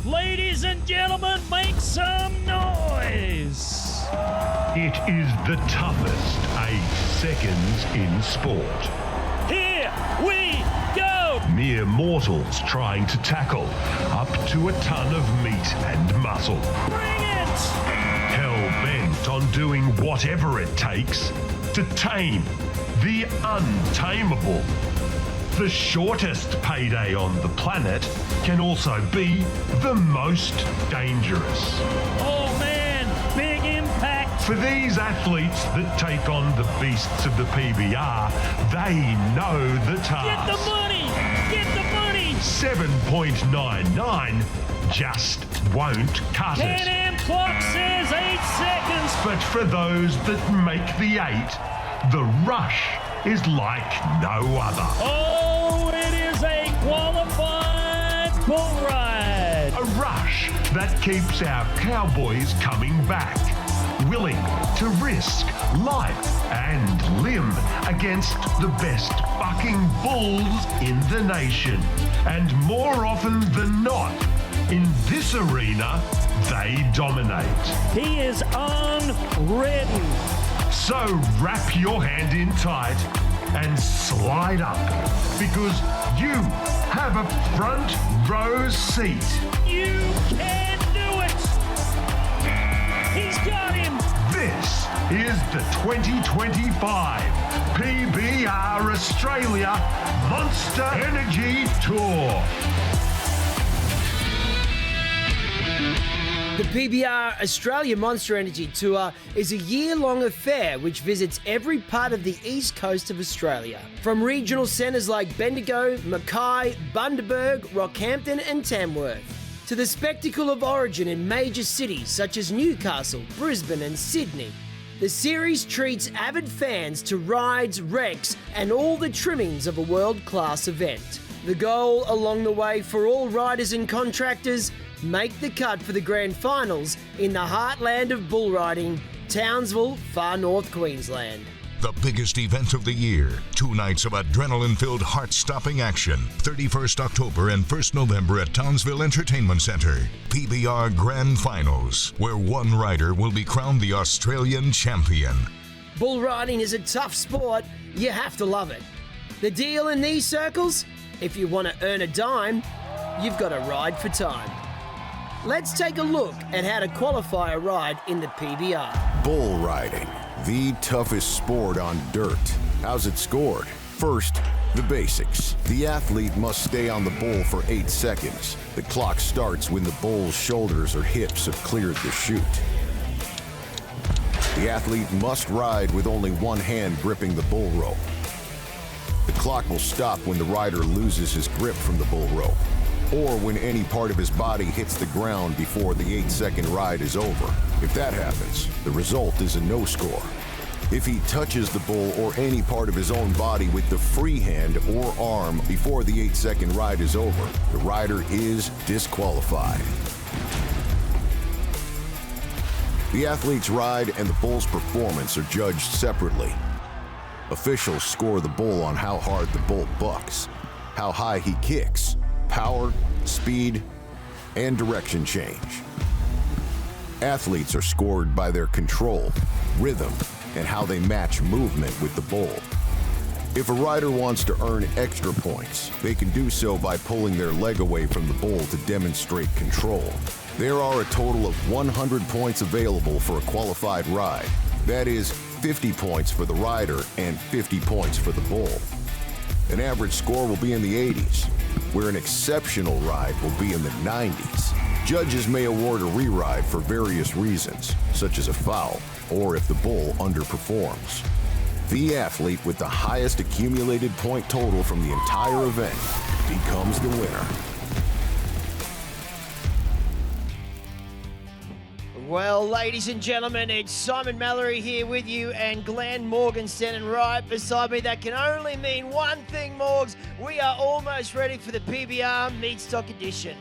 Ladies and gentlemen, make some noise. It is the toughest 8 seconds in sport. Here we go. Mere mortals trying to tackle up to a ton of meat and muscle. Bring it. Hell-bent on doing whatever it takes to tame the untamable. The shortest payday on the planet can also be the most dangerous. Oh man, big impact. For these athletes that take on the beasts of the PBR, they know the task. Get the money. Get the money. 7.99 just won't cut it. 10 AM clock says 8 seconds. But for those that make the 8, the rush is like no other. Oh, it is a qualified bull ride. A rush that keeps our cowboys coming back, willing to risk life and limb against the best fucking bulls in the nation. And more often than not, in this arena, they dominate. He is unridden. So wrap your hand in tight and slide up, because you have a front row seat. You can do it. He's got him. This is the 2025 PBR Australia Monster Energy Tour. The PBR Australia Monster Energy Tour is a year-long affair which visits every part of the east coast of Australia. From regional centres like Bendigo, Mackay, Bundaberg, Rockhampton and Tamworth, to the spectacle of origin in major cities such as Newcastle, Brisbane and Sydney. The series treats avid fans to rides, wrecks and all the trimmings of a world-class event. The goal along the way for all riders and contractors: make the cut for the grand finals in the heartland of bull riding, Townsville, far north Queensland. The biggest event of the year. 2 nights of adrenaline-filled, heart-stopping action. 31st October and 1st November at Townsville Entertainment Centre. PBR Grand Finals, where one rider will be crowned the Australian champion. Bull riding is a tough sport. You have to love it. The deal in these circles? If you want to earn a dime, you've got to ride for time. Let's take a look at how to qualify a ride in the PBR. Bull riding, the toughest sport on dirt. How's it scored? First, the basics. The athlete must stay on the bull for 8 seconds. The clock starts when the bull's shoulders or hips have cleared the chute. The athlete must ride with only one hand gripping the bull rope. The clock will stop when the rider loses his grip from the bull rope, or when any part of his body hits the ground before the 8-second ride is over. If that happens, the result is a no score. If he touches the bull or any part of his own body with the free hand or arm before the 8-second ride is over, the rider is disqualified. The athlete's ride and the bull's performance are judged separately. Officials score the bull on how hard the bull bucks, how high he kicks, power, speed, and direction change. Athletes are scored by their control, rhythm, and how they match movement with the bull. If a rider wants to earn extra points, they can do so by pulling their leg away from the bull to demonstrate control. There are a total of 100 points available for a qualified ride. That is 50 points for the rider and 50 points for the bull. An average score will be in the 80s, where an exceptional ride will be in the 90s. Judges may award a re-ride for various reasons, such as a foul, or if the bull underperforms. The athlete with the highest accumulated point total from the entire event becomes the winner. Well, ladies and gentlemen, it's Simon Mallory here with you and Glenn Morgan standing right beside me. That can only mean one thing, Morgs. We are almost ready for the PBR Meatstock edition.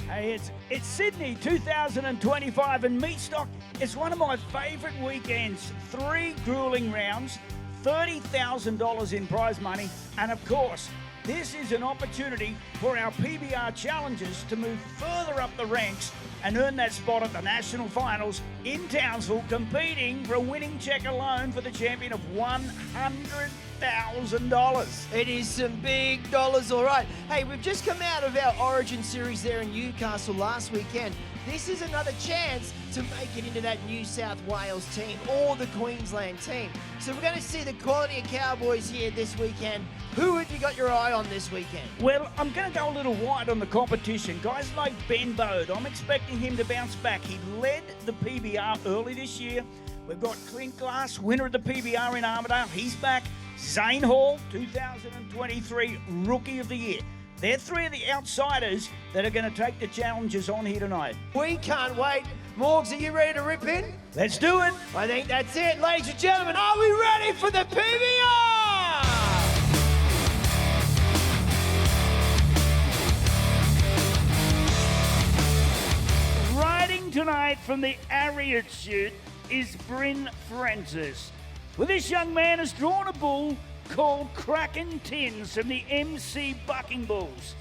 Hey, it's Sydney 2025 and Meatstock is one of my favourite weekends. 3 grueling rounds, $30,000 in prize money, and of course, This is an opportunity for our PBR challengers to move further up the ranks and earn that spot at the national finals in Townsville, competing for a winning check alone for the champion of $100,000. It is some big dollars, all right. Hey, we've just come out of our Origin series there in Newcastle last weekend. This is another chance to make it into that New South Wales team or the Queensland team. So we're going to see the quality of Cowboys here this weekend. Who have you got your eye on this weekend? Well, I'm going to go a little wide on the competition. Guys like Ben Bode, I'm expecting him to bounce back. He led the PBR early this year. We've got Clint Glass, winner of the PBR in Armidale. He's back. Zane Hall, 2023 Rookie of the Year. They're three of the outsiders that are going to take the challenges on here tonight. We can't wait. Morgs, are you ready to rip in? Let's do it. I think that's it. Ladies and gentlemen, are we ready for the PBR? Riding tonight from the Ariat chute is Bryn Francis. Well, this young man has drawn a bull called Kraken Tins from the MC Bucking Bulls.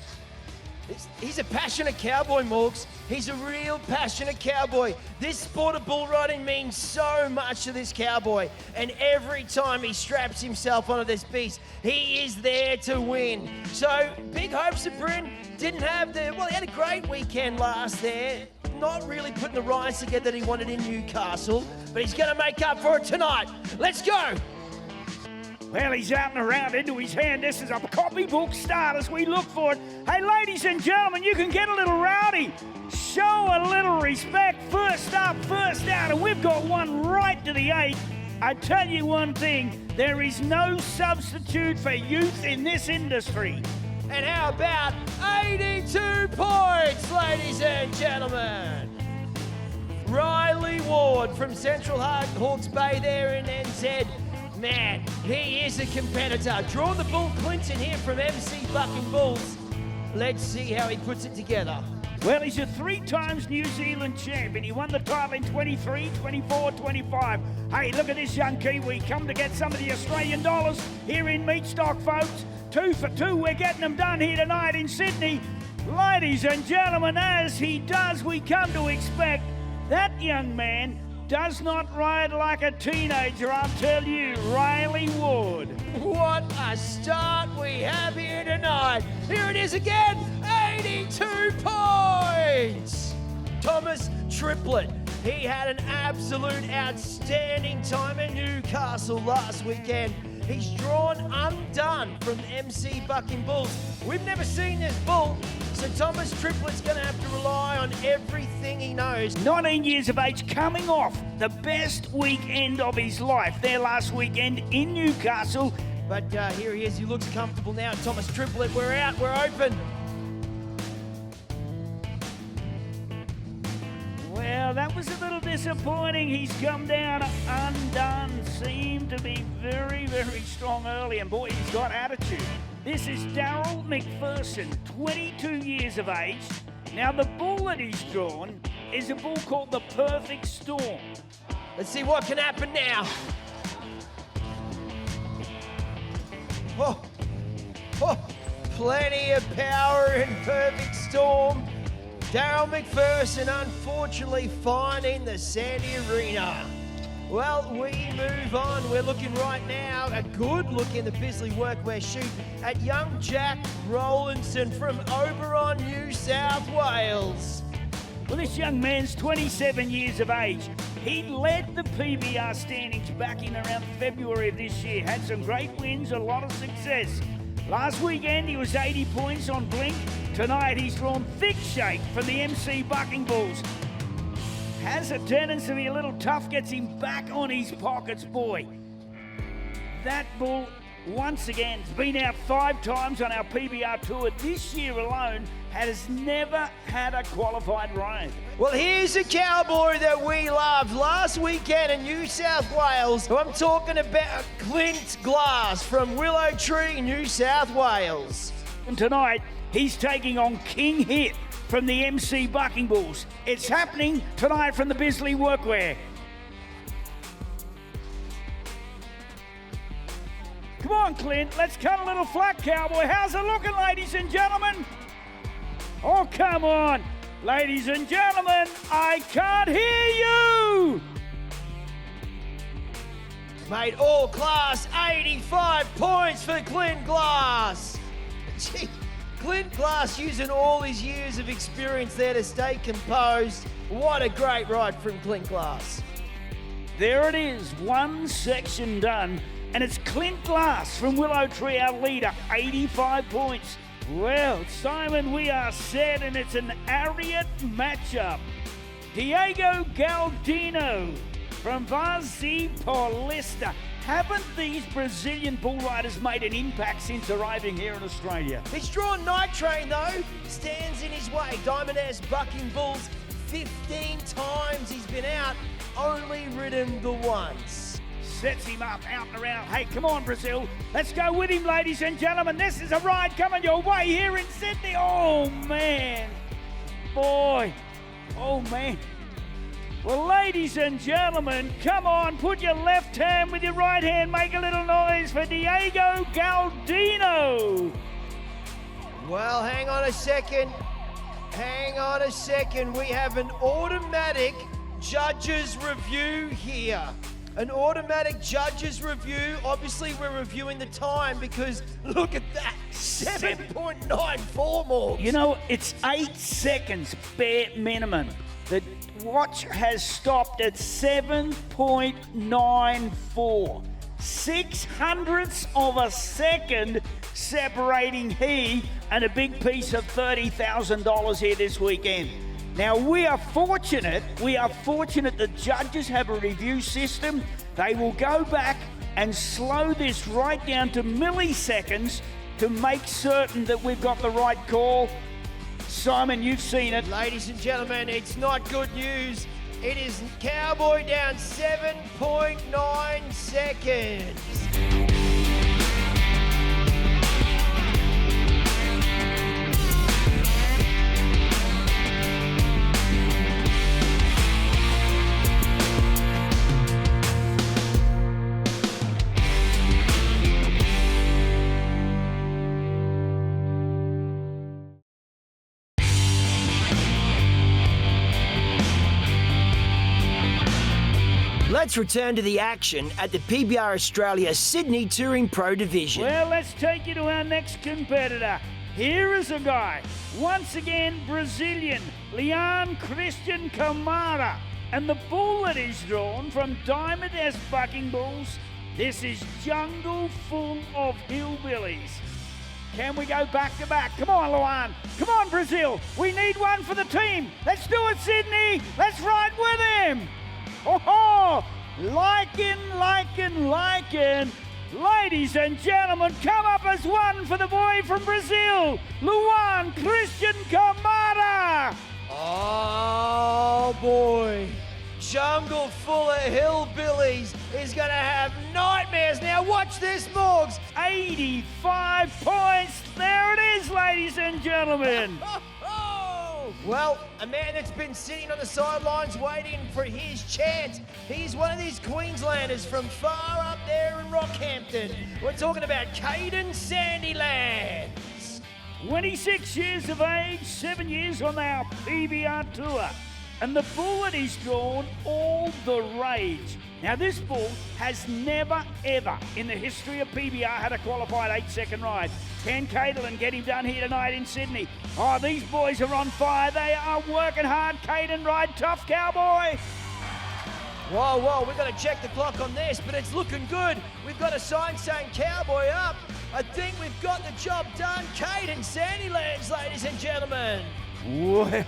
He's a passionate cowboy, Morgs. He's a real passionate cowboy. This sport of bull riding means so much to this cowboy. And every time he straps himself onto this beast, he is there to win. So, big hopes of Bryn. Didn't have he had a great weekend last there. Not really putting the rides together that he wanted in Newcastle. But he's going to make up for it tonight. Let's go! Well, he's out and around into his hand. This is a copybook start as we look for it. Hey, ladies and gentlemen, you can get a little rowdy. Show a little respect. First up, first out, and we've got one right to the 8. I tell you one thing, there is no substitute for youth in this industry. And how about 82 points, ladies and gentlemen? Riley Ward from Central Hawke's Bay there in NZ. Man, he is a competitor. Draw the bull Clinton here from MC Bucking Bulls. Let's see how he puts it together. Well, he's a 3 times New Zealand champion. He won the title in 23, 24, 25. Hey, look at this young Kiwi. Come to get some of the Australian dollars here in Meatstock, folks. 2 for 2. We're getting them done here tonight in Sydney. Ladies and gentlemen, as he does, we come to expect. That young man does not ride like a teenager, I'll tell you, Riley Ward. What a start we have here tonight. Here it is again, 82 points. Thomas Triplett. He had an absolute outstanding time at Newcastle last weekend. He's drawn undone from MC Bucking Bulls. We've never seen this bull, so Thomas Triplett's going to have to rely on everything he knows. 19 years of age, coming off the best weekend of his life there last weekend in Newcastle. But here he is, he looks comfortable now. Thomas Triplett, we're out, we're open. Well, that was a little disappointing. He's come down undone. Seemed to be very, very strong early, and boy, he's got attitude. This is Daryl McPherson, 22 years of age. Now, the bull that he's drawn is a bull called the Perfect Storm. Let's see what can happen now. Plenty of power in Perfect Storm. Daryl McPherson unfortunately finding the Sandy Arena. Well, we move on. We're looking right now, a good look in the Bisley Workwear chute at young Jack Rowlandson from Oberon, New South Wales. Well, this young man's 27 years of age. He led the PBR standings back in around February of this year. Had some great wins, a lot of success. Last weekend, he was 80 points on Blink. Tonight, he's drawn Thick Shake from the MC Bucking Bulls. Has a tendency to be a little tough, gets him back on his pockets, boy. That bull, once again, has been out 5 times on our PBR tour. This year alone, has never had a qualified ride. Well, here's a cowboy that we loved last weekend in New South Wales. I'm talking about Clint Glass from Willow Tree, New South Wales. And tonight, he's taking on King Hit from the MC Bucking Bulls. It's happening tonight from the Bisley Workwear. Come on, Clint, let's cut a little flat, cowboy. How's it looking, ladies and gentlemen? Oh, come on. Ladies and gentlemen, I can't hear you. Mate, all class, 85 points for Clint Glass. Gee, Clint Glass using all his years of experience there to stay composed. What a great ride from Clint Glass. There it is, one section done, and it's Clint Glass from Willow Tree, our leader, 85 points. Well, Simon, we are set, and it's an Ariat matchup. Diego Galdino from Vazi Paulista. Haven't these Brazilian bull riders made an impact since arriving here in Australia? He's drawn Night Train though, stands in his way. Diamond Ass bucking bulls 15 times he's been out, only ridden the once. Sets him up, out and around. Hey, come on, Brazil. Let's go with him, ladies and gentlemen. This is a ride coming your way here in Sydney. Oh, man. Boy. Oh, man. Well, ladies and gentlemen, come on, put your left hand with your right hand. Make a little noise for Diego Galdino. Well, hang on a second. We have an automatic judges review here. An automatic judges review. Obviously, we're reviewing the time because look at that. 7.94 more. You know, it's 8 seconds bare minimum. The watch has stopped at 7.94. 600ths of a second separating he and a big piece of $30,000 here this weekend. Now, we are fortunate the judges have a review system. They will go back and slow this right down to milliseconds to make certain that we've got the right call. Simon, you've seen it. Ladies and gentlemen, it's not good news. It is Cowboy down 7.9 seconds. Let's return to the action at the PBR Australia Sydney Touring Pro Division. Well, let's take you to our next competitor. Here is a guy, once again Brazilian, Leon Christian Camara. And the bull that is drawn from Diamond S Bucking Bulls, this is Jungle Full of Hillbillies. Can we go back to back? Come on, Luan. Come on, Brazil. We need one for the team. Let's do it, Sydney. Let's ride with him. Oh, liking. Ladies and gentlemen, come up as one for the boy from Brazil, Luan Christian Camara. Oh, boy. Jungle Full of Hillbillies is going to have nightmares. Now watch this, Morgs. 85 points. There it is, ladies and gentlemen. Well, a man that's been sitting on the sidelines waiting for his chance. He's one of these Queenslanders from far up there in Rockhampton. We're talking about Caden Sandylands. 26 years of age, 7 years on our PBR tour. And the bull that he's drawn, All the Rage. Now, this bull has never, ever in the history of PBR had a qualified 8-second ride. Can Caden get him done here tonight in Sydney? Oh, these boys are on fire. They are working hard. Caden, ride tough, cowboy. Whoa, we've got to check the clock on this, but it's looking good. We've got a sign saying Cowboy up. I think we've got the job done. Caden Sandylands, ladies and gentlemen. Well,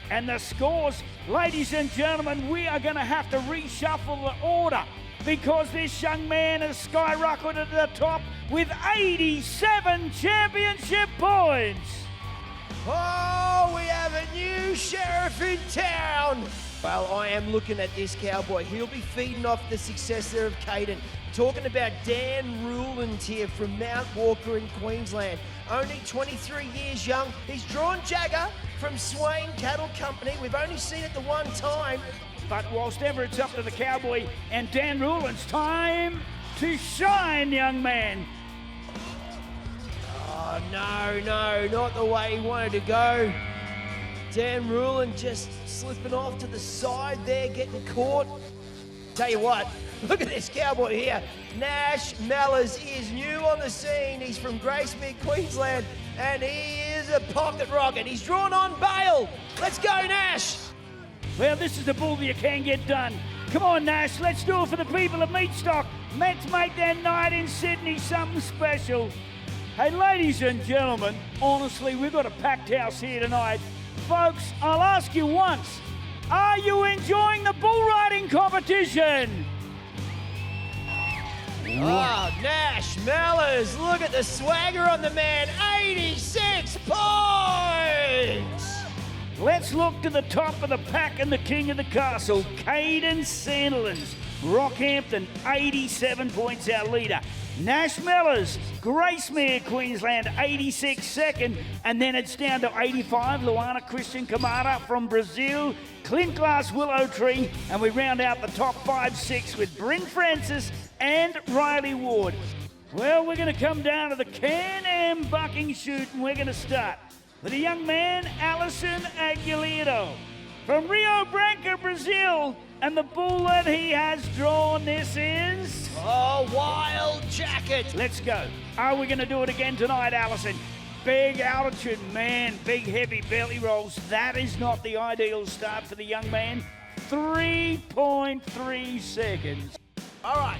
and the scores, ladies and gentlemen, we are going to have to reshuffle the order because this young man has skyrocketed to the top with 87 championship points. Oh, we have a new sheriff in town. Well, I am looking at this cowboy. He'll be feeding off the success there of Caden. Talking about Dan Ruland here from Mount Walker in Queensland. Only 23 years young. He's drawn Jagger from Swain Cattle Company. We've only seen it the one time. But whilst ever it's up to the cowboy and Dan Ruland's time to shine, young man. no, not the way he wanted to go. Dan Rulin just slipping off to the side there, getting caught. Tell you what, look at this cowboy here. Nash Mellors is new on the scene. He's from Gracemere, Queensland, and he is a pocket rocket. He's drawn on bail. Let's go, Nash. Well, this is the bull that you can get done. Come on, Nash, let's do it for the people of Meatstock. Let's make their night in Sydney something special. Hey, ladies and gentlemen, honestly, we've got a packed house here tonight. Folks, I'll ask you once, are you enjoying the bull riding competition? Oh, Nash Mellors, look at the swagger on the man, 86 points! Let's look to the top of the pack and the king of the castle, Caden Sandilands. Rockhampton, 87 points, our leader. Nash Mellors, Gracemere, Queensland, 86 second. And then it's down to 85, Luana Christian Camara from Brazil, Clint Glass Willow Tree, and we round out the top 5-6 with Bryn Francis and Riley Ward. Well, we're going to come down to the Can-Am bucking chute, and we're going to start with a young man, Alison Aguilera, from Rio Branco, Brazil, and the bull that he has drawn, this is... Oh, Wild Jacket. Let's go. Are we going to do it again tonight, Alison? Big altitude, man, big heavy belly rolls. That is not the ideal start for the young man. 3.3 seconds. All right.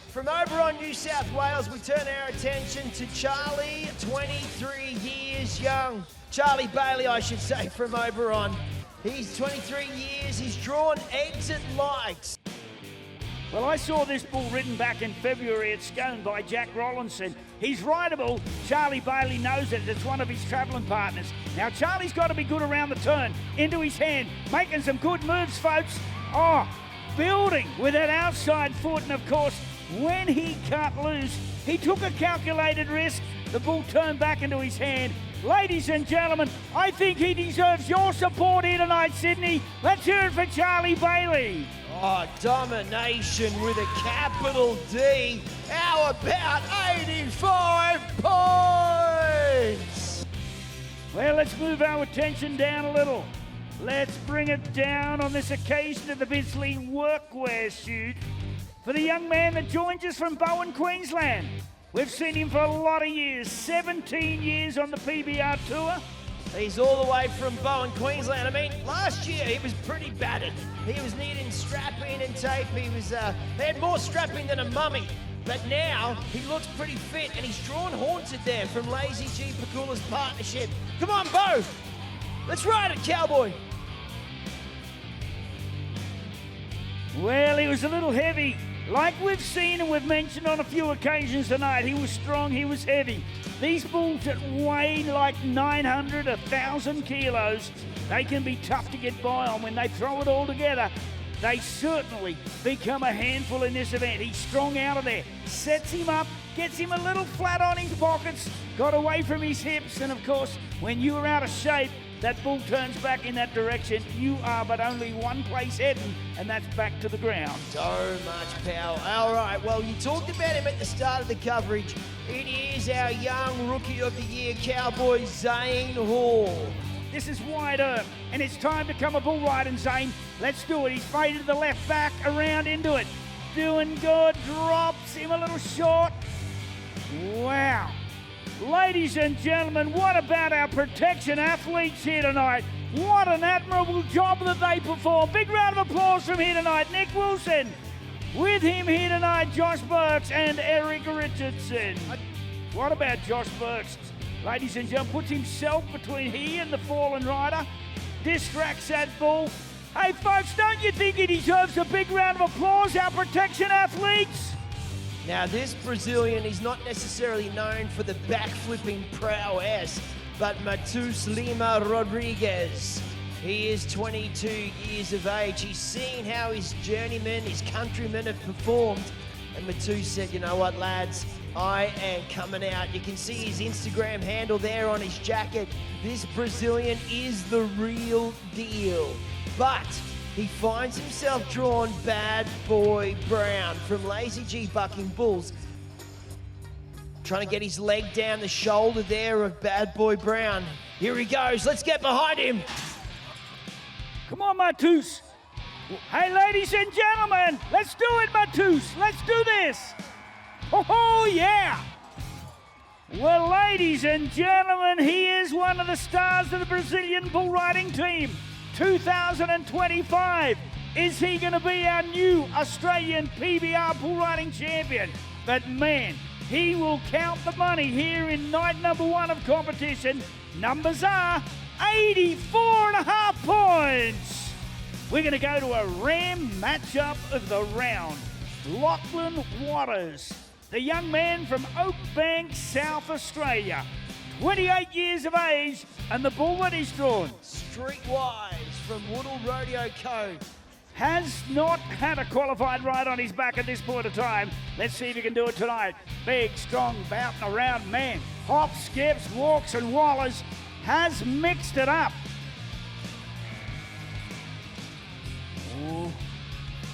From over on New South Wales, we turn our attention to Charlie, 23 years young. Charlie Bailey, I should say, from over on. He's 23 years, he's drawn Exit Lights. Well, I saw this bull ridden back in February at Scone by Jack Rollinson. He's rideable. Charlie Bailey knows it. It's one of his travelling partners. Now, Charlie's got to be good around the turn. Into his hand. Making some good moves, folks. Oh, building with that outside foot. And, of course, when he cut loose, he took a calculated risk. The bull turned back into his hand. Ladies and gentlemen, I think he deserves your support here tonight, Sydney. Let's hear it for Charlie Bailey. Oh, domination with a capital D. How about 85 points? Well, let's move our attention down a little. Let's bring it down on this occasion of the Bisley Workwear shoot for the young man that joins us from Bowen, Queensland. We've seen him for a lot of years, 17 years on the PBR tour. He's all the way from Bowen, Queensland. I mean, last year he was pretty battered. He was needing strapping and tape. He had more strapping than a mummy. But now he looks pretty fit, and he's drawn Haunted there from Lazy G Pakula's partnership. Come on, Bo! Let's ride it, cowboy! Well, he was a little heavy. Like we've seen and we've mentioned on a few occasions tonight, he was strong, he was heavy. These bulls that weigh like 900, 1,000 kilos, they can be tough to get by on. When they throw it all together, they certainly become a handful in this event. He's strong out of there, sets him up, gets him a little flat on his pockets, got away from his hips, and of course, when you are out of shape, that bull turns back in that direction. You are but only one place heading, and that's back to the ground. So much power. All right, well, you talked about him at the start of the coverage. It is our young Rookie of the Year cowboy, Zane Hall. This is wide earth, and it's time to come a bull riding, Zane. Let's do it. He's faded to the left, back, around into it. Doing good, drops him a little short. Wow. Ladies and gentlemen, what about our protection athletes here tonight? What an admirable job that they perform. Big round of applause from here tonight. Nick Wilson. With him here tonight, Josh Burks and Eric Richardson. What about Josh Burks? Ladies and gentlemen, puts himself between he and the fallen rider. Distracts that bull. Hey, folks, don't you think he deserves a big round of applause, our protection athletes? Now, this Brazilian is not necessarily known for the backflipping prowess, but Matheus Lima Rodrigues. He is 22 years of age. He's seen how his journeymen, his countrymen have performed. And Matheus said, you know what, lads, I am coming out. You can see his Instagram handle there on his jacket. This Brazilian is the real deal. But he finds himself drawn Bad Boy Brown from Lazy G Bucking Bulls. trying to get his leg down the shoulder there of Bad Boy Brown. Here he goes. Let's get behind him. Come on, Matus. Hey, ladies and gentlemen, let's do it, Matus. Let's do this. Oh, yeah. Well, ladies and gentlemen, he is one of the stars of the Brazilian bull riding team. 2025. Is he going to be our new Australian PBR bull riding champion? But man, he will count the money here in night number 1 of competition. Numbers are 84.5 points. We're going to go to a ram matchup of the round. Lachlan Waters, the young man from Oakbank, South Australia. 28 years of age, and the bull that he's drawn. Streetwise from Woodall Rodeo Co. Has not had a qualified ride on his back at this point of time. Let's see if he can do it tonight. Big, strong, bouncing around man. Hops, skips, walks, and wallers. Has mixed it up. Ooh.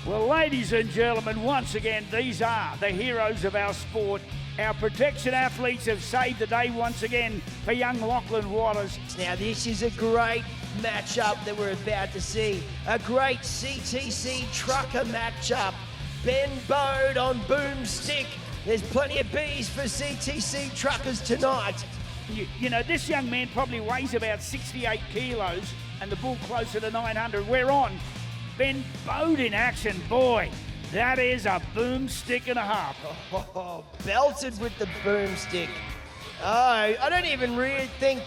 Well, ladies and gentlemen, once again, these are the heroes of our sport. Our protection athletes have saved the day once again for young Lachlan Waters. Now, this is a great matchup that we're about to see. A great CTC trucker matchup. Ben Bode on Boomstick. There's plenty of bees for CTC truckers tonight. You know, this young man probably weighs about 68 kilos and the bull closer to 900. We're on. Ben Bode in action, boy. That is a boomstick and a half. Oh, belted with the boomstick. Oh, I don't even really think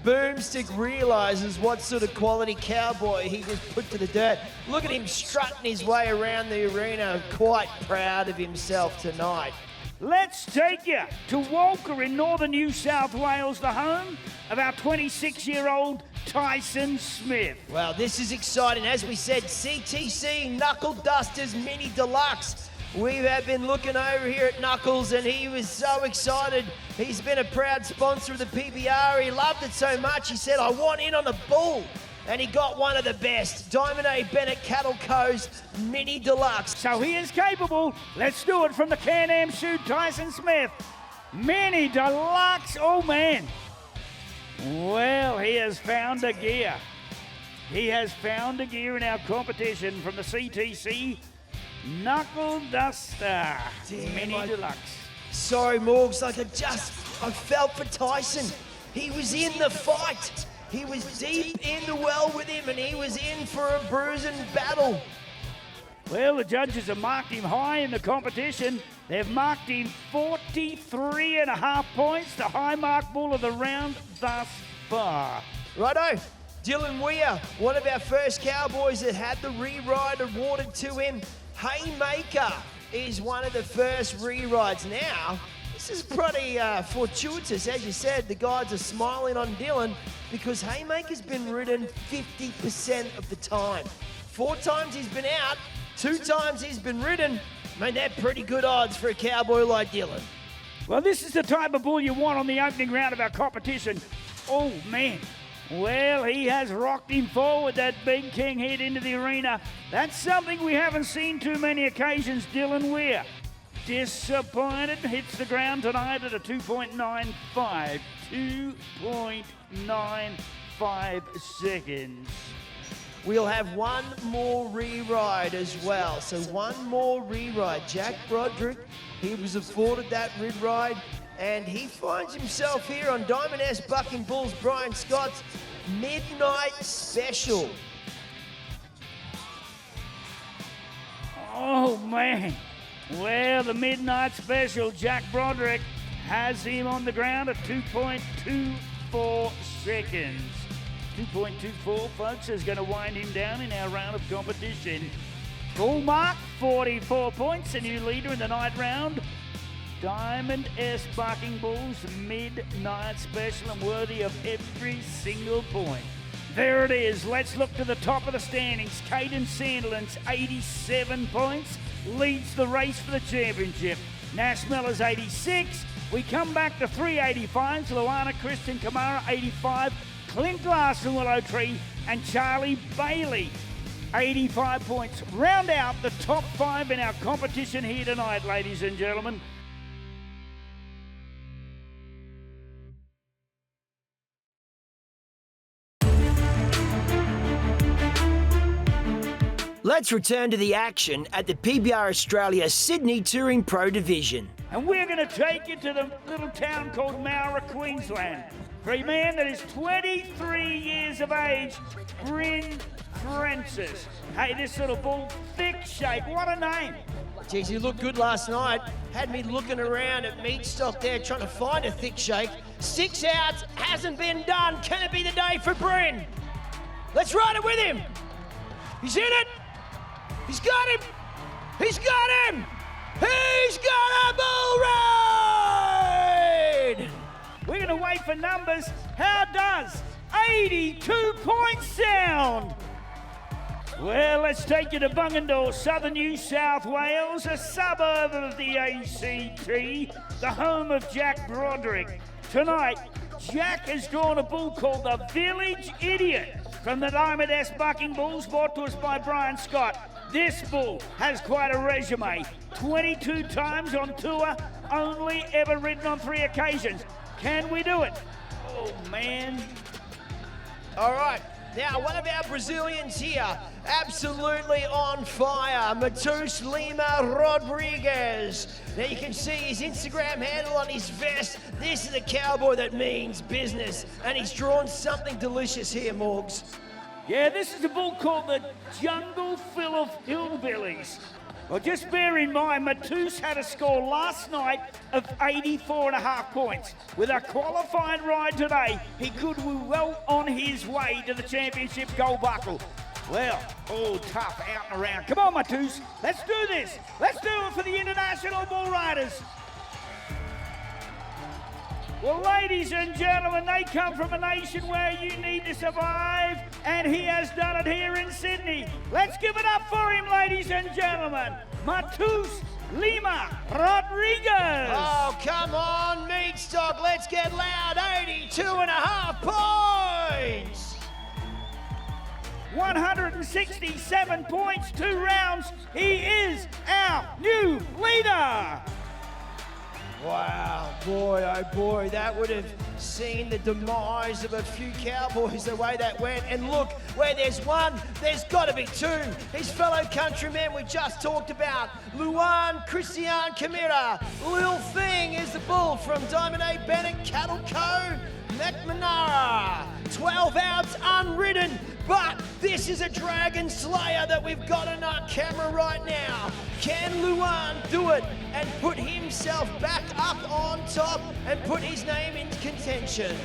Boomstick realises what sort of quality cowboy he just put to the dirt. Look at him strutting his way around the arena, quite proud of himself tonight. Let's take you to Walker in northern New South Wales, the home of our 26-year-old Tyson Smith. Well, this is exciting. As we said, CTC Knuckle Dusters Mini Deluxe. We have been looking over here at Knuckles, and he was so excited. He's been a proud sponsor of the PBR. He loved it so much, he said, I want in on the bull. And he got one of the best, Diamond A. Bennett Cattle Co.'s Mini Deluxe. So he is capable. Let's do it from the Can-Am shoot, Tyson Smith. Mini Deluxe, oh man. Well, he has found a gear. He has found a gear in our competition from the CTC Knuckle Duster Mini Deluxe. Sorry, Morgs, like I felt for Tyson. He was in the fight. He was deep in the well with him, and he was in for a bruising battle. Well, the judges have marked him high in the competition. They've marked him 43.5 points, the high mark bull of the round thus far. Righto, Dylan Weir, one of our first cowboys that had the re-ride awarded to him. Haymaker is one of the first re-rides. Now, this is pretty fortuitous. As you said, the guys are smiling on Dylan because Haymaker's been ridden 50% of the time. 4 times he's been out, 2 times he's been ridden. I mean, they're pretty good odds for a cowboy like Dylan. Well, this is the type of bull you want on the opening round of our competition. Oh, man. Well, he has rocked him forward, that big king head into the arena. That's something we haven't seen too many occasions, Dylan Weir. Disappointed, hits the ground tonight at a 2.95. 2.95 seconds. We'll have one more re-ride as well. So one more re-ride. Jack Broderick, he was afforded that re-ride, and he finds himself here on Diamond S Bucking Bulls Brian Scott's Midnight Special. Oh, man. Well, the Midnight Special, Jack Broderick has him on the ground at 2.24 seconds. 2.24, folks, is going to wind him down in our round of competition. Full mark, 44 points, a new leader in the night round. Diamond S Bucking Bulls Midnight Special and worthy of every single point. There it is. Let's look to the top of the standings. Caden Sandilands, 87 points, leads the race for the championship. Nash Miller's 86. We come back to 385s. Luana Christian Kamara, 85. Clint Larson, Willow Tree, and Charlie Bailey, 85 points. Round out the top 5 in our competition here tonight, ladies and gentlemen. Let's return to the action at the PBR Australia Sydney Touring Pro Division. And we're going to take you to the little town called Mowra, Queensland, for a man that is 23 years of age, Bryn Francis. Hey, this little bull, thick shape, what a name. Geez, he looked good last night. Had me looking around at Meatstock there trying to find a thick shake. 6 outs, hasn't been done. Can it be the day for Bryn? Let's ride it with him. He's in it. He's got him. He's got him. He's got a bull ride. We're going to wait for numbers. How does 82 points sound? Well, let's take you to Bungendore, southern New South Wales, a suburb of the ACT, the home of Jack Broderick. Tonight, Jack has drawn a bull called the Village Idiot from the Diamond S Bucking Bulls, brought to us by Brian Scott. This bull has quite a resume. 22 times on tour, only ever ridden on 3 occasions. Can we do it? Oh, man. All right. Now, one of our Brazilians here, absolutely on fire, Matheus Lima Rodriguez. Now you can see his Instagram handle on his vest. This is a cowboy that means business, and he's drawn something delicious here, Morgs. Yeah, this is a bull called the Jungle Full of Hillbillies. Well, just bear in mind, Matheus had a score last night of 84.5 points. With a qualified ride today, he could be well on his way to the championship gold buckle. Well, all tough out and around. Come on, Matheus, let's do this. Let's do it for the international bull riders. Well, ladies and gentlemen, they come from a nation where you need to survive, and he has done it here in Sydney. Let's give it up for him, ladies and gentlemen. Matheus Lima Rodriguez. Oh, come on, Meatstock, let's get loud. 82.5 points. 167 points, 2 rounds. He is our new leader. Wow, boy, oh boy, that would have seen the demise of a few cowboys the way that went. And look, where there's one, there's got to be two. His fellow countrymen we just talked about, Luan Christian Camira. Lil Thing is the bull from Diamond A Bennett Cattle Co. McManara. 12 outs unridden, but this is a dragon slayer that we've got on our camera right now. Can Luan do it and put himself back up on top and put his name in contention?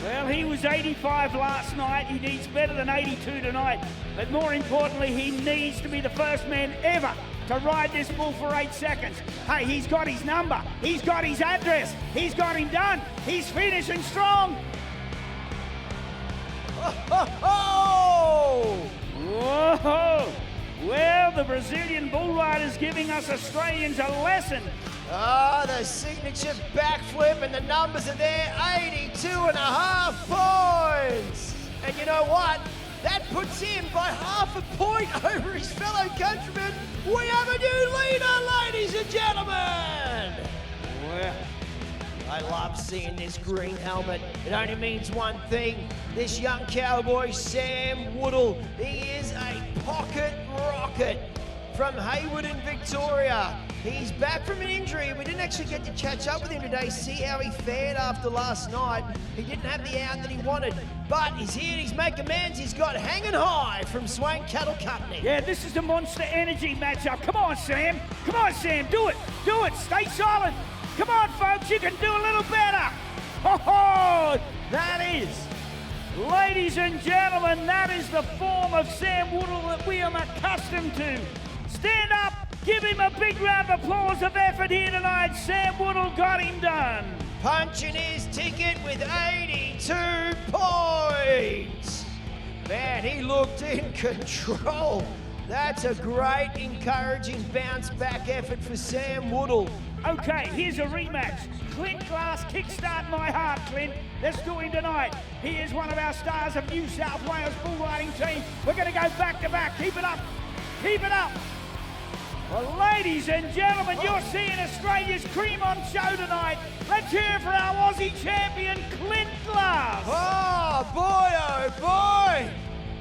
Well, he was 85 last night. He needs better than 82 tonight. But more importantly, he needs to be the first man ever to ride this bull for 8 seconds. Hey, he's got his number. He's got his address. He's got him done. He's finishing strong. Oh! Whoa! Well, the Brazilian bull rider's giving us Australians a lesson. Ah, the signature backflip, and the numbers are there, 82.5 points. And you know what? That puts him by half a point over his fellow countrymen. We have a new leader, ladies and gentlemen. Well, I love seeing this green helmet. It only means one thing. This young cowboy, Sam Woodall, he is a pocket rocket from Hayward in Victoria. He's back from an injury. We didn't actually get to catch up with him today, see how he fared after last night. He didn't have the out that he wanted, but he's here, he's making amends. He's got Hanging High from Swain Cattle Company. yeah, this is the Monster Energy matchup. Come on, Sam. Come on, Sam. Do it. Do it. Stay silent. Come on, folks. You can do a little better. Oh, that is, ladies and gentlemen, that is the form of Sam Woodall that we are accustomed to. Stand up. Give him a big round of applause of effort here tonight. Sam Woodall got him done. Punching his ticket with 82 points. Man, he looked in control. That's a great, encouraging bounce back effort for Sam Woodall. Okay, here's a rematch. Clint Glass, kickstart my heart, Clint. Let's do him tonight. He is one of our stars of New South Wales bull riding team. We're going to go back to back. Keep it up. Keep it up. Well, ladies and gentlemen, you're seeing Australia's cream on show tonight. Let's hear for our Aussie champion, Clint Glass. Oh boy,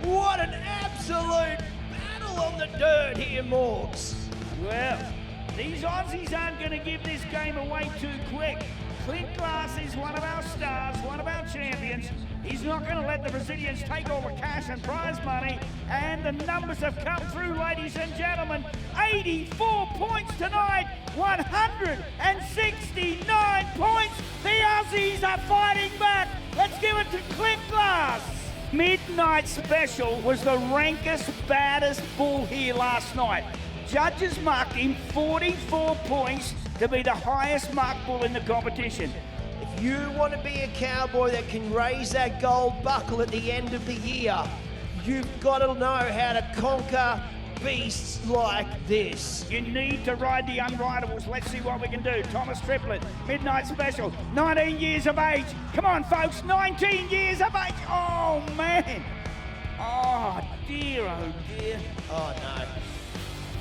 what an absolute battle still on the dirt here, Morgs. Well, these Aussies aren't going to give this game away too quick. Clint Glass is one of our stars, one of our champions. He's not going to let the Brazilians take all the cash and prize money. And the numbers have come through, ladies and gentlemen. 84 points tonight, 169 points. The Aussies are fighting back. Let's give it to Clint Glass. Midnight Special was the rankest, baddest bull here last night. Judges marked him 44 points to be the highest marked bull in the competition. If you want to be a cowboy that can raise that gold buckle at the end of the year, you've got to know how to conquer beasts like this. You need to ride the unridables. Let's see what we can do. Thomas Triplett, Midnight Special, 19 years of age. Come on, folks, 19 years of age. Oh, man. Oh, dear, oh, dear. Oh, no.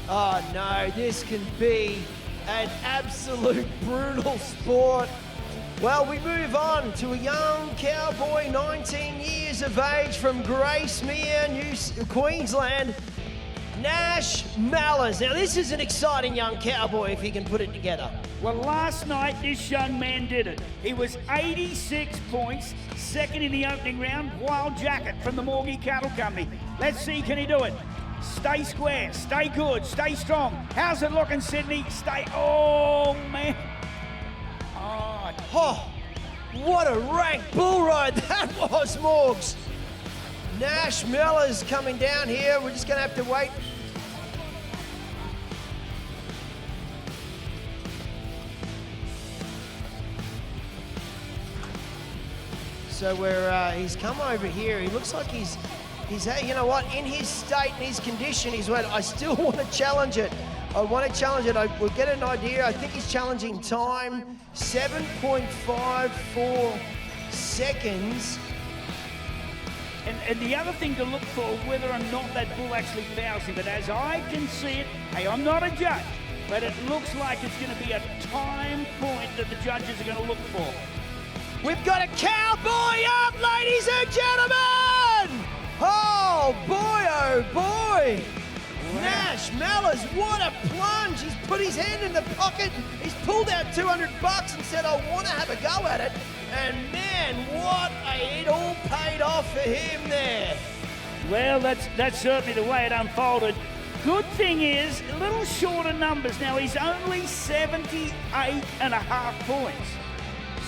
Oh, no, this can be an absolute brutal sport. Well, we move on to a young cowboy, 19 years of age from Gracemere, Queensland, Nash Mallers. Now, this is an exciting young cowboy if he can put it together. Well, last night, this young man did it. He was 86 points, second in the opening round, Wild Jacket from the Morgie Cattle Company. Let's see, can he do it? Stay square, stay good, stay strong. How's it looking, Sydney? Stay, oh, man. Oh, what a rank bull ride that was, Morgs. Nash Miller's coming down here. We're just going to have to wait. So he's come over here. He looks like he's you know what, in his state and his condition, he's went, I still want to challenge it. I want to challenge it. We'll get an idea. I think he's challenging time, 7.54 seconds. And the other thing to look for, whether or not that bull actually fouls him, but as I can see it, hey, I'm not a judge, but it looks like it's going to be a time point that the judges are going to look for. We've got a cowboy up, ladies and gentlemen! Oh boy, oh boy! Wow. Nash Mallers, what a plunge! He's put his hand in the pocket, he's pulled out $200 and said, I want to have a go at it. And man, it all paid off for him there. Well, that's certainly the way it unfolded. Good thing is, a little shorter numbers. Now, he's only 78.5 points.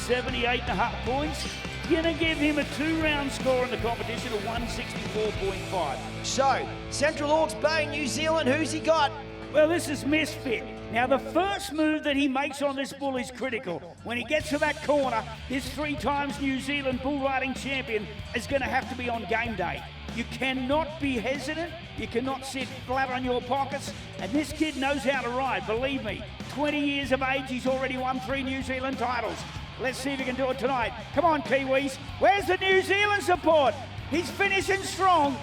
78.5 points. Gonna give him a 2-round score in the competition of 164.5. So, Central Hawke's Bay, New Zealand, who's he got? Well, this is Misfit. Now, the first move that he makes on this bull is critical. When he gets to that corner, this 3 times New Zealand bull riding champion is going to have to be on game day. You cannot be hesitant. You cannot sit flat on your pockets. And this kid knows how to ride, believe me. 20 years of age, he's already won 3 New Zealand titles. Let's see if he can do it tonight. Come on, Kiwis. Where's the New Zealand support? He's finishing strong.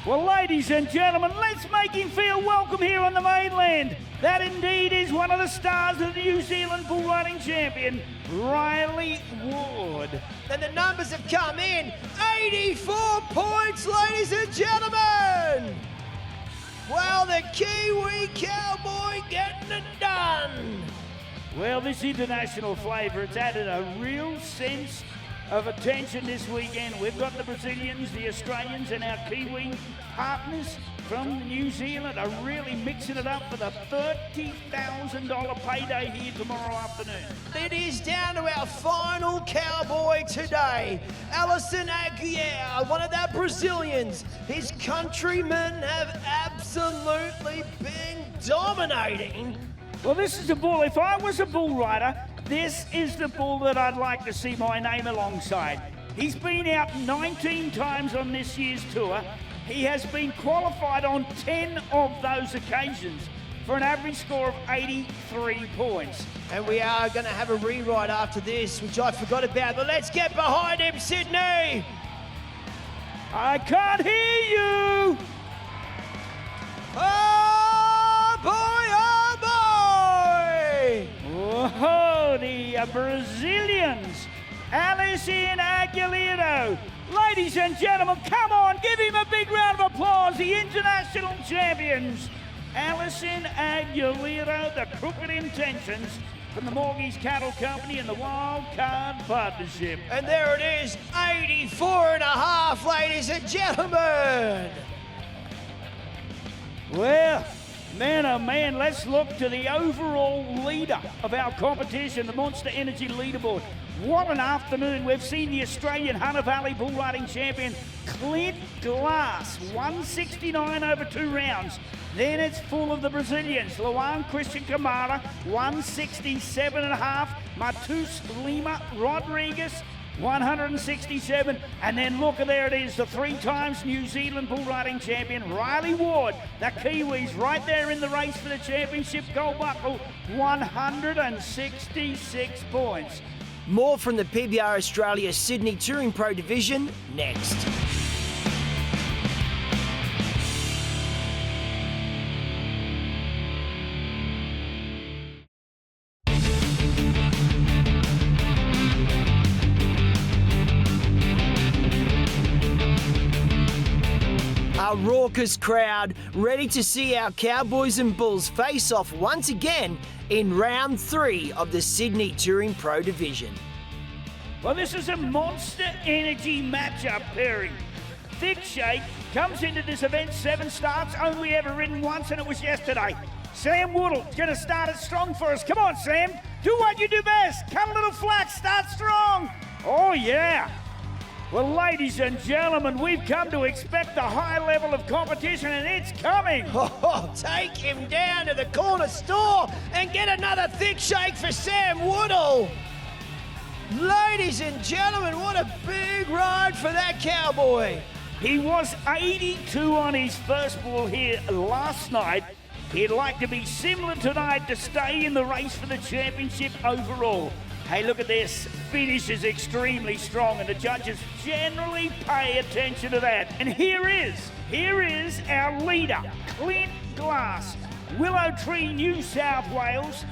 Well, ladies and gentlemen, let's make him feel welcome here on the mainland. That indeed is one of the stars of the New Zealand bull riding champion, Riley Ward. And the numbers have come in. 84 points, ladies and gentlemen. Well, the Kiwi cowboy getting it done. Well, this international flavour, it's added a real sense of attention this weekend. We've got the Brazilians, the Australians, and our Kiwi partners from New Zealand are really mixing it up for the $30,000 payday here tomorrow afternoon. It is down to our final cowboy today, Alison Aguiar, one of the Brazilians. His countrymen have absolutely been dominating. Well, this is a bull. If I was a bull rider, this is the bull that I'd like to see my name alongside. He's been out 19 times on this year's tour. He has been qualified on 10 of those occasions for an average score of 83 points. And we are going to have a rewrite after this, which I forgot about, but let's get behind him, Sydney! I can't hear you! Oh, boy, oh, boy! Whoa, the Brazilians, Alison Aguilera go. Ladies and gentlemen, come on, give him a big round of applause. The international champions, Alison Aguilera, the Crooked Intentions from the Morgie's Cattle Company and the Wild Card Partnership. And there it is, 84.5, ladies and gentlemen. Well, man, oh man, let's look to the overall leader of our competition, the Monster Energy leaderboard. What an afternoon. We've seen the Australian Hunter Valley bull riding champion, Clint Glass, 169 over 2 rounds. Then it's full of the Brazilians, Luan Christian Camara, 167.5, Matus Lima Rodriguez, 167, and then look, there it is, the 3 times New Zealand bull riding champion, Riley Ward, the Kiwis, right there in the race for the championship gold buckle, 166 points. More from the PBR Australia Sydney Touring Pro Division next. A raucous crowd ready to see our Cowboys and Bulls face off once again in round 3 of the Sydney Touring Pro Division. Well, this is a Monster Energy matchup pairing. Thick Shake comes into this event 7 starts, only ever ridden once, and it was yesterday. Sam Woodall's going to start it strong for us. Come on, Sam. Do what you do best. Cut a little flack. Start strong. Oh, yeah. Well, ladies and gentlemen, we've come to expect a high level of competition, and it's coming. Oh, take him down to the corner store and get another Thick Shake for Sam Woodall. Ladies and gentlemen, what a big ride for that cowboy. He was 82 on his first bull here last night. He'd like to be similar tonight to stay in the race for the championship overall. Hey, look at this. Finish is extremely strong, and the judges generally pay attention to that. And here is our leader, Clint Glass, Willow Tree, New South Wales,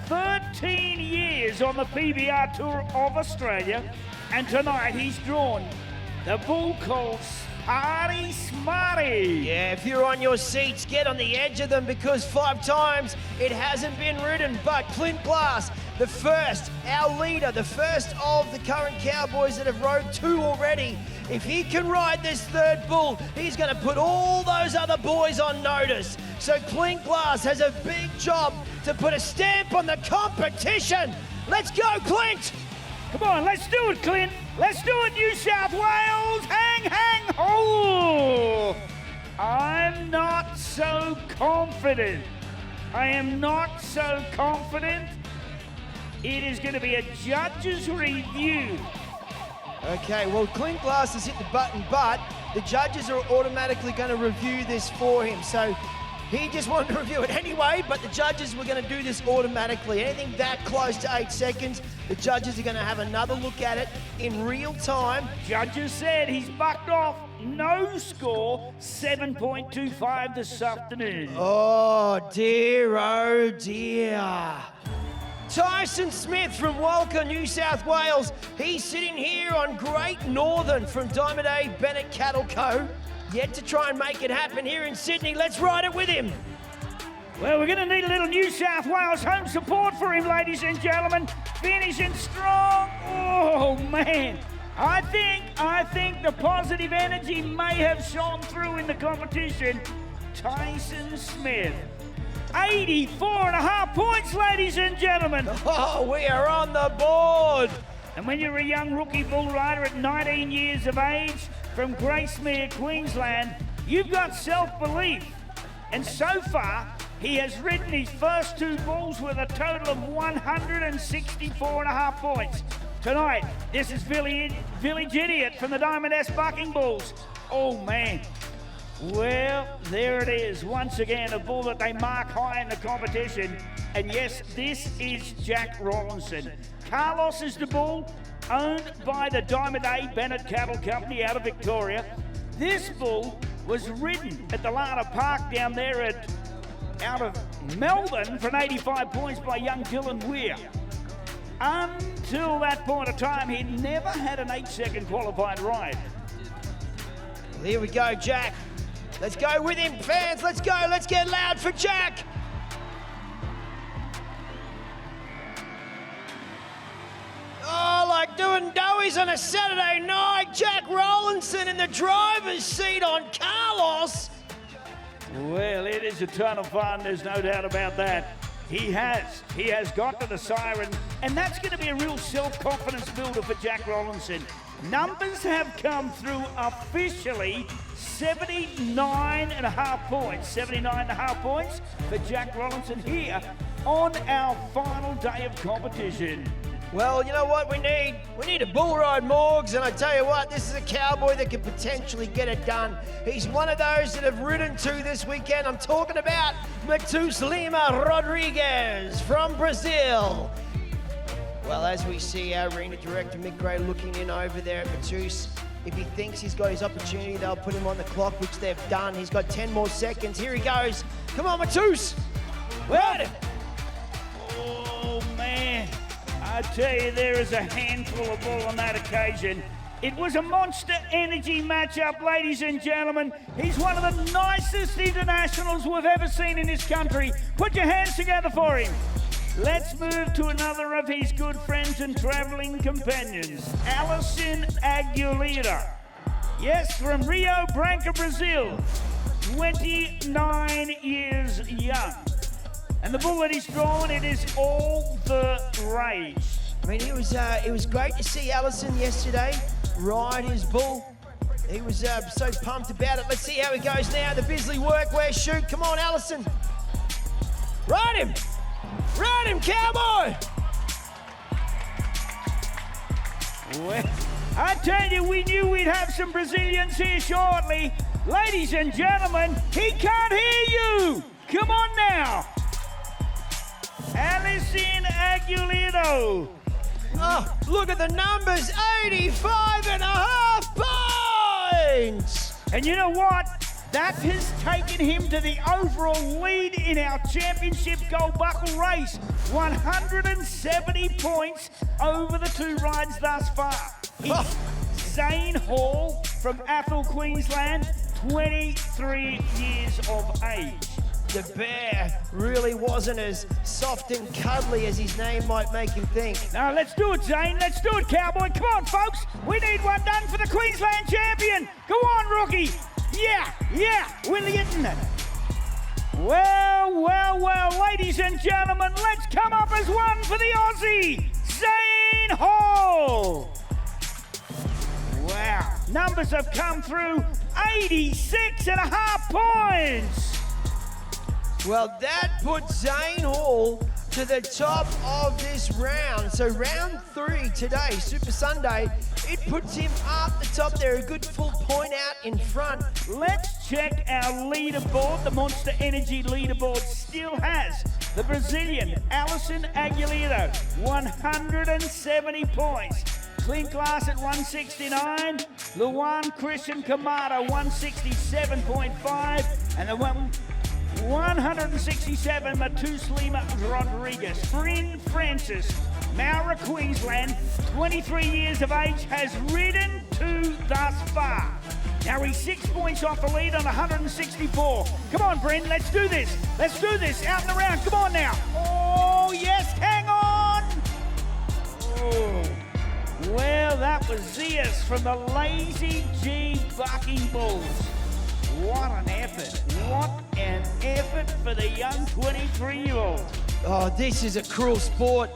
13 years on the PBR Tour of Australia, and tonight he's drawn the bull called Party Smarty. Yeah, if you're on your seats, get on the edge of them, because 5 times it hasn't been ridden. But Clint Glass, the first, our leader, the first of the current Cowboys that have rode 2 already. If he can ride this 3rd bull, he's going to put all those other boys on notice. So Clint Glass has a big job to put a stamp on the competition. Let's go, Clint! Come on, let's do it, Clint. Let's do it, New South Wales. Hang, ho! I'm not so confident. I am not so confident. It is going to be a judge's review. Okay, well, Clint Glass has hit the button, but the judges are automatically going to review this for him. So he just wanted to review it anyway, but the judges were going to do this automatically. Anything that close to 8 seconds, the judges are going to have another look at it in real time. Judges said he's bucked off. No score, 7.25 this afternoon. Oh dear. Tyson Smith from Walker, New South Wales. He's sitting here on Great Northern from Diamond A Bennett Cattle Co. Yet to try and make it happen here in Sydney. Let's ride it with him. Well, we're going to need a little New South Wales home support for him, ladies and gentlemen. Finishing strong. Oh, man. I think the positive energy may have shone through in the competition. Tyson Smith. 84.5 points, ladies and gentlemen. Oh, we are on the board. And when you're a young rookie bull rider at 19 years of age from Gracemere, Queensland, you've got self-belief. And so far, he has ridden his first 2 bulls with a total of 164.5 points. Tonight, this is Village Idiot from the Diamond S Bucking Bulls. Oh, man. Well, there it is. Once again, a bull that they mark high in the competition. And yes, this is Jack Rollinson. Carlos is the bull, owned by the Diamond A Bennett Cattle Company out of Victoria. This bull was ridden at the Lana Park down there out of Melbourne for an 85 points by young Dylan Weir. Until that point of time, he'd never had an 8-second qualified ride. Well, here we go, Jack. Let's go with him, fans. Let's go. Let's get loud for Jack. Oh, like doing doughies on a Saturday night. Jack Rollinson in the driver's seat on Carlos. Well, it is a ton of fun. There's no doubt about that. He has got to the siren, and that's going to be a real self-confidence builder for Jack Rollinson. Numbers have come through officially 79.5 points. 79.5 points for Jack Rollinson here on our final day of competition. Well, you know what we need? We need a bull ride, Morgs, and I tell you what, this is a cowboy that could potentially get it done. He's one of those that have ridden to this weekend. I'm talking about Matheus Lima Rodrigues from Brazil. Well, as we see our arena director, Mick Gray, looking in over there at Matheus. If he thinks he's got his opportunity, they'll put him on the clock, which they've done. He's got 10 more seconds. Here he goes. Come on, Matheus. Ride him. Oh, man. I tell you, there is a handful of bull on that occasion. It was a Monster Energy matchup, ladies and gentlemen. He's one of the nicest internationals we've ever seen in this country. Put your hands together for him. Let's move to another of his good friends and traveling companions, Alison Aguilera. Yes, from Rio Branco, Brazil, 29 years young. And the bull that he's drawn, it is all the rage. I mean, it was great to see Allison yesterday ride his bull. He was so pumped about it. Let's see how he goes now. The Bisley workwear shoot. Come on, Allison. Ride him. Ride him, cowboy. Well, I tell you, we knew we'd have some Brazilians here shortly. Ladies and gentlemen, he can't hear you. Come on now. Alison Aguilera. Oh, look at the numbers, 85.5 points. And you know what? That has taken him to the overall lead in our championship gold buckle race. 170 points over the two rides thus far. It's Zane Hall from Athol, Queensland, 23 years of age. The bear really wasn't as soft and cuddly as his name might make him think. Now let's do it, Zane. Let's do it, cowboy. Come on, folks. We need one done for the Queensland champion. Go on, rookie. Yeah, we're getting it. Well, ladies and gentlemen, let's come up as one for the Aussie, Zane Hall. Wow, numbers have come through 86.5 points. Well, that puts Zane Hall to the top of this round. So round 3 today, Super Sunday, it puts him up the top there, a good full point out in front. Let's check our leaderboard. The Monster Energy leaderboard still has the Brazilian Alison Aguilera, 170 points. Clint Glass at 169, Luan Christian Kamada, 167.5, and the 167, Matheus Lima Rodrigues. Bryn Francis, Maura, Queensland, 23 years of age, has ridden 2 thus far. Now he's 6 points off the lead on 164. Come on, Bryn, let's do this. Let's do this, out and around, come on now. Oh, yes, hang on. Oh. Well, that was Zeus from the Lazy G Bucking Bulls. What an effort. What an effort for the young 23-year-old. Oh, this is a cruel sport.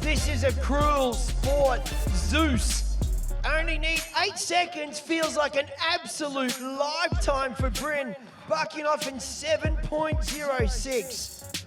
This is a cruel sport. Zeus. Only need 8 seconds. Feels like an absolute lifetime for Bryn. Bucking off in 7.06.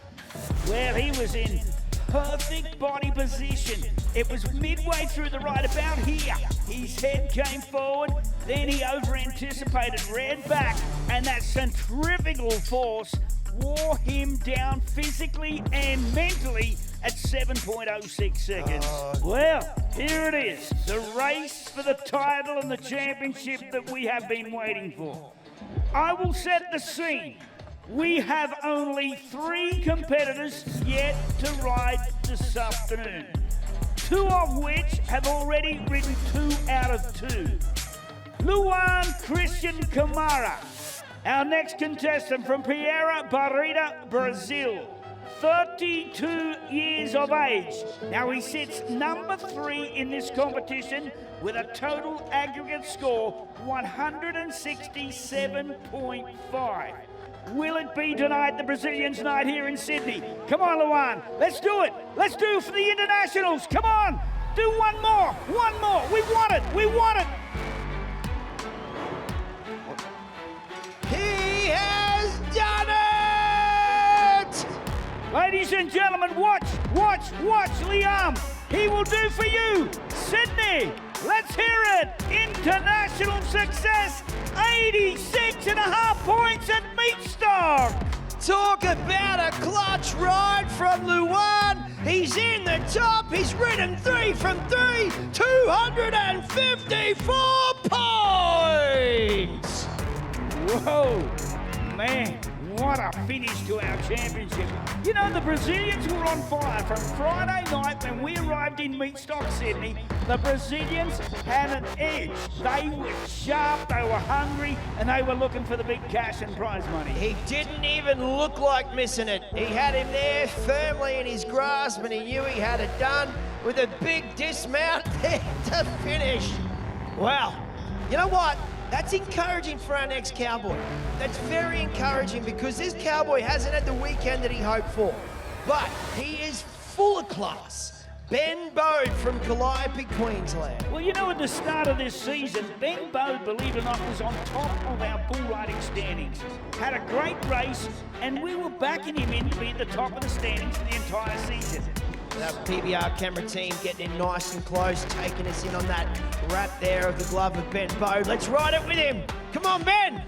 Well, he was in perfect body position. It was midway through the ride, about here. His head came forward, then he over-anticipated, reared back, and that centrifugal force wore him down physically and mentally at 7.06 seconds. Well, here it is, the race for the title and the championship that we have been waiting for. I will set the scene. We have only 3 competitors yet to ride this afternoon. two of which have already ridden 2 out of 2. Luan Christian Camara, our next contestant from PBR Australia, Brazil. 32 years of age. Now he sits number 3 in this competition with a total aggregate score 167.5. Will it be tonight, the Brazilian's night here in Sydney? Come on, Luan, let's do it. Let's do it for the internationals. Come on, do one more. We want it. He has done it! Ladies and gentlemen, watch, Liam. He will do for you. Sydney, let's hear it. International success, 86.5 points at Meatstock. Talk about a clutch ride from Luan. He's in the top. He's ridden 3 from 3, 254 points. Whoa, man. What a finish to our championship. You know, the Brazilians were on fire from Friday night when we arrived in Meatstock, Sydney. The Brazilians had an edge. They were sharp, they were hungry, and they were looking for the big cash and prize money. He didn't even look like missing it. He had him there firmly in his grasp, and he knew he had it done with a big dismount there to finish. Wow. You know what? That's encouraging for our next cowboy. That's very encouraging because this cowboy hasn't had the weekend that he hoped for. But he is full of class. Ben Bode from Calliope, Queensland. Well, you know, at the start of this season, Ben Bode, believe it or not, was on top of our bull riding standings. Had a great race, and we were backing him in to be at the top of the standings for the entire season. The PBR camera team getting in nice and close, taking us in on that wrap there of the glove of Ben Bode. Let's ride it with him. Come on, Ben.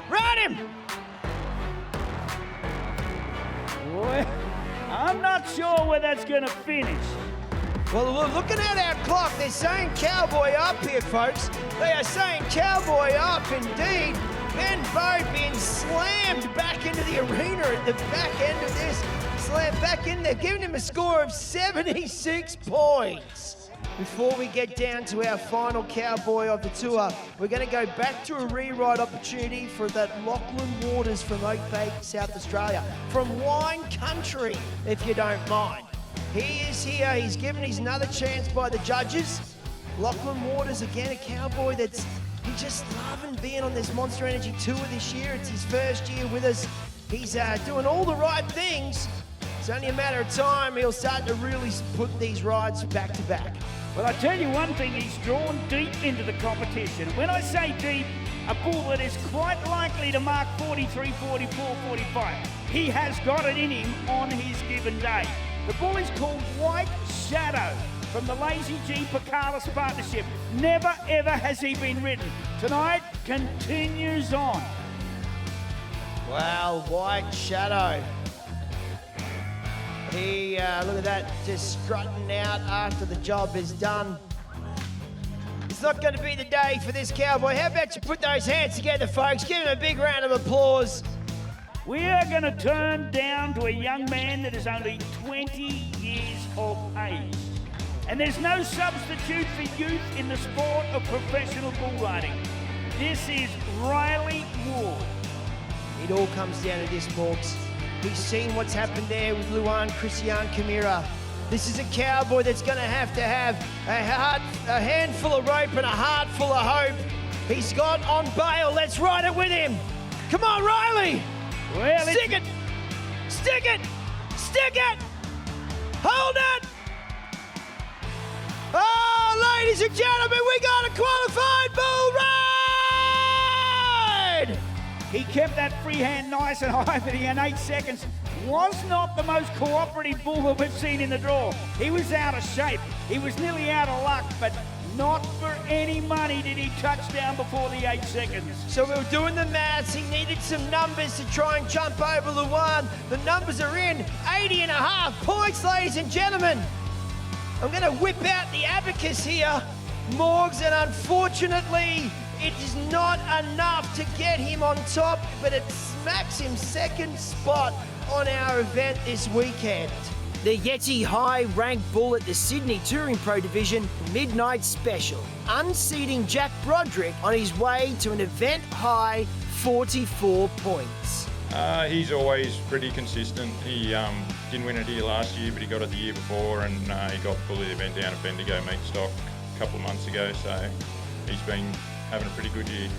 Ride him. Well, I'm not sure where that's going to finish. Well, looking at our clock, they're saying cowboy up here, folks. They are saying cowboy up indeed. Ben Bode being slammed back into the arena at the back end of this. Slammed back in there, giving him a score of 76 points. Before we get down to our final cowboy of the tour, we're going to go back to a re-ride opportunity for that Lachlan Waters from Oak Bay, South Australia. From Wine Country, if you don't mind. He is here. He's given his another chance by the judges. Lachlan Waters, again, a cowboy that's just loving being on this Monster Energy tour this year. It's his first year with us. He's doing all the right things. It's only a matter of time he'll start to really put these rides back to back. Well, I tell you one thing, he's drawn deep into the competition. When I say deep, a bull that is quite likely to mark 43, 44, 45. He has got it in him on his given day. The bull is called White Shadow from the Lazy G Picalis partnership. Never ever has he been ridden. Tonight continues on. Wow, White Shadow. He, look at that, just strutting out after the job is done. It's not going to be the day for this cowboy. How about you put those hands together, folks? Give him a big round of applause. We are going to turn down to a young man that is only 20 years of age. And there's no substitute for youth in the sport of professional bull riding. This is Riley Ward. It all comes down to this, Morgs. He's seen what's happened there with Luan Christian Camara. This is a cowboy that's going to have a handful of rope and a heart full of hope. He's got on bail. Let's ride it with him. Come on, Riley. Well, Stick it. Stick it. Stick it. Hold it. Oh, ladies and gentlemen, we got a qualified bull ride! He kept that free hand nice and high for the 8 seconds. Was not the most cooperative bull that we've seen in the draw. He was out of shape. He was nearly out of luck, but not for any money did he touch down before the 8 seconds. So we were doing the maths. He needed some numbers to try and jump over Luan. The numbers are in. 80.5 points, ladies and gentlemen. I'm going to whip out the abacus here, Morgs, and unfortunately, it is not enough to get him on top, but it smacks him second spot on our event this weekend. The Yeti High ranked bull at the Sydney Touring Pro Division Midnight Special, unseating Jack Broderick on his way to an event high 44 points. He's always pretty consistent. He didn't win it here last year, but he got it the year before, and he got fully the event down at Bendigo Meatstock a couple of months ago, so he's been having a pretty good year.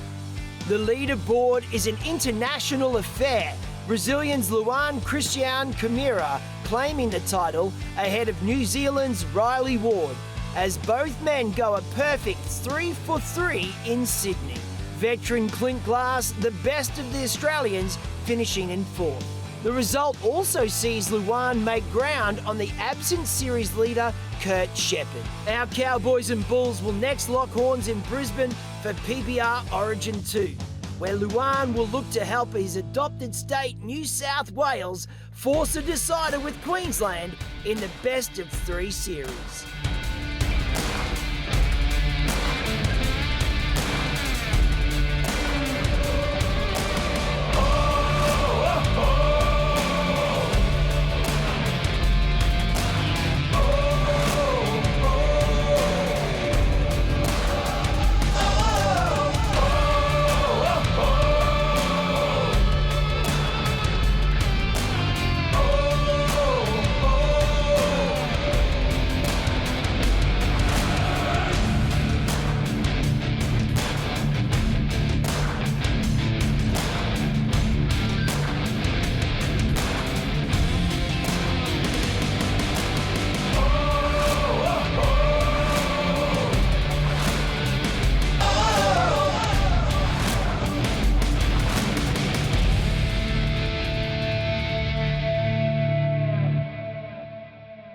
The leaderboard is an international affair. Brazilian's Luan Christian Camira claiming the title ahead of New Zealand's Riley Ward, as both men go a perfect 3 for 3 in Sydney. Veteran Clint Glass, the best of the Australians, finishing in fourth. The result also sees Luan make ground on the absent series leader Kurt Shepherd. Our Cowboys and Bulls will next lock horns in Brisbane for PBR Origin 2, where Luan will look to help his adopted state, New South Wales, force a decider with Queensland in the best of 3 series.